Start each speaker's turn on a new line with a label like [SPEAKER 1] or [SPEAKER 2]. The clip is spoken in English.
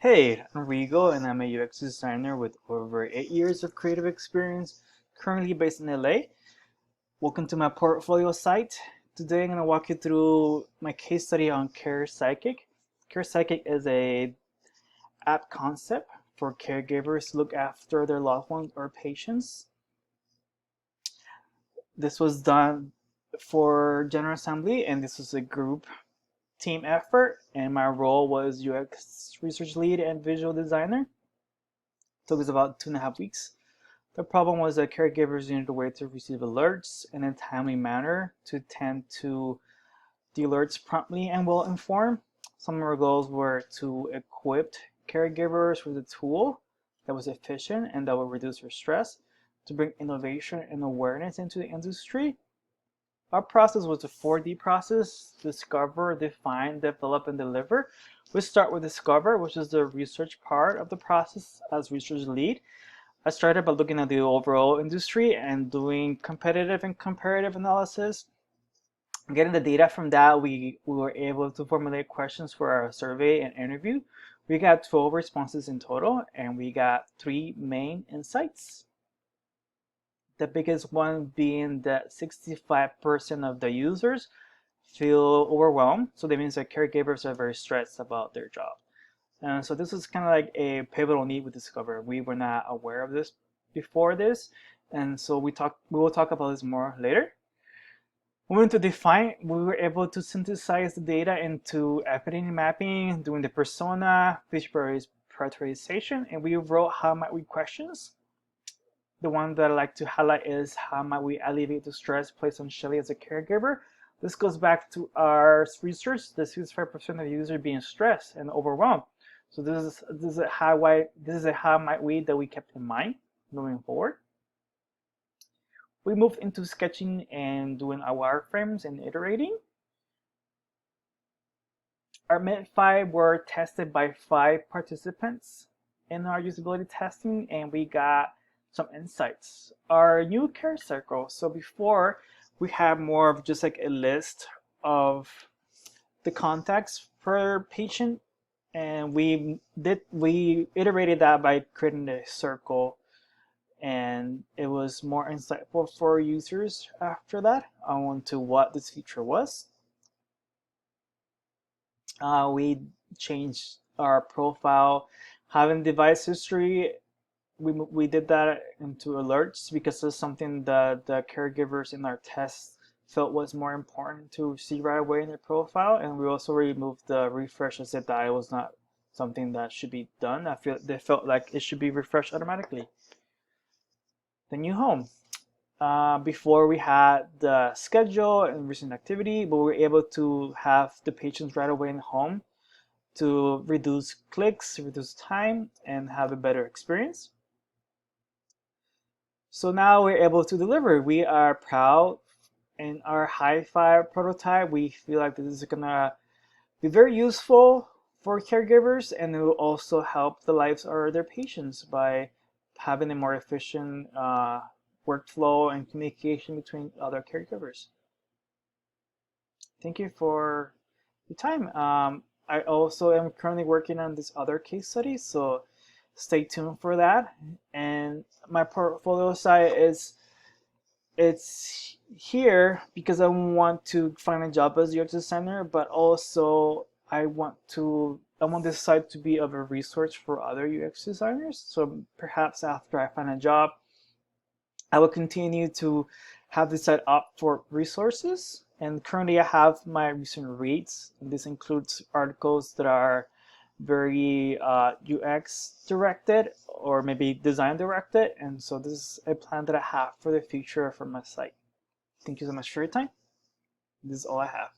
[SPEAKER 1] Hey, I'm Rigo and I'm a UX designer with over 8 years of creative experience, currently based in LA. Welcome to my portfolio site. Today I'm going to walk you through my case study on Care Psychic. Care Psychic is a app concept for caregivers to look after their loved ones or patients. This was done for General Assembly and this was a group team effort, and my role was UX research lead and visual designer. It took us about 2.5 weeks. The problem was that caregivers needed a way to receive alerts in a timely manner to tend to the alerts promptly and well informed. Some of our goals were to equip caregivers with a tool that was efficient and that would reduce their stress, to bring innovation and awareness into the industry. Our process was a 4D process: discover, define, develop, and deliver. We start with discover, which is the research part of the process as research lead. I started by looking at the overall industry and doing competitive and comparative analysis. Getting the data from that, we were able to formulate questions for our survey and interview. We got 12 responses in total, and we got 3 main insights. The biggest one being that 65% of the users feel overwhelmed. So that means that caregivers are very stressed about their job. And so this is kind of like a pivotal need we discovered. We were not aware of this before this. And so we will talk about this more later. Moving to define, we were able to synthesize the data into affinity mapping, doing the persona, feature prioritization, and we wrote how might we questions. The one that I like to highlight is how might we alleviate the stress placed on Shelly as a caregiver. This goes back to our research, the 65% of users being stressed and overwhelmed. So this is a how might we that we kept in mind moving forward. We moved into sketching and doing our wireframes and iterating. Our Med5 were tested by 5 participants in our usability testing, and we got some insights. Our new care circle. So before we had more of just like a list of the contacts per patient, and we iterated that by creating a circle, and it was more insightful for users after that on to what this feature was. We changed our profile, having device history. We did that into alerts because it's something that the caregivers in our tests felt was more important to see right away in their profile. And we also removed the refresh as if that it was not something that should be done. They felt like it should be refreshed automatically. The new home. Before we had the schedule and recent activity, but we were able to have the patients right away in home to reduce clicks, reduce time, and have a better experience. So now we're able to deliver. We are proud in our Hi-Fi prototype. We feel like this is gonna be very useful for caregivers, and it will also help the lives of their patients by having a more efficient workflow and communication between other caregivers. Thank you for your time. I also am currently working on this other case study, so stay tuned for that. And my portfolio site it's here because I want to find a job as UX designer, but also I want this site to be of a resource for other UX designers. So perhaps after I find a job, I will continue to have this site up for resources. And currently I have my recent reads, and this includes articles that are very UX directed or maybe design directed. And so this is a plan that I have for the future for my site. Thank you so much for your time. This is all I have.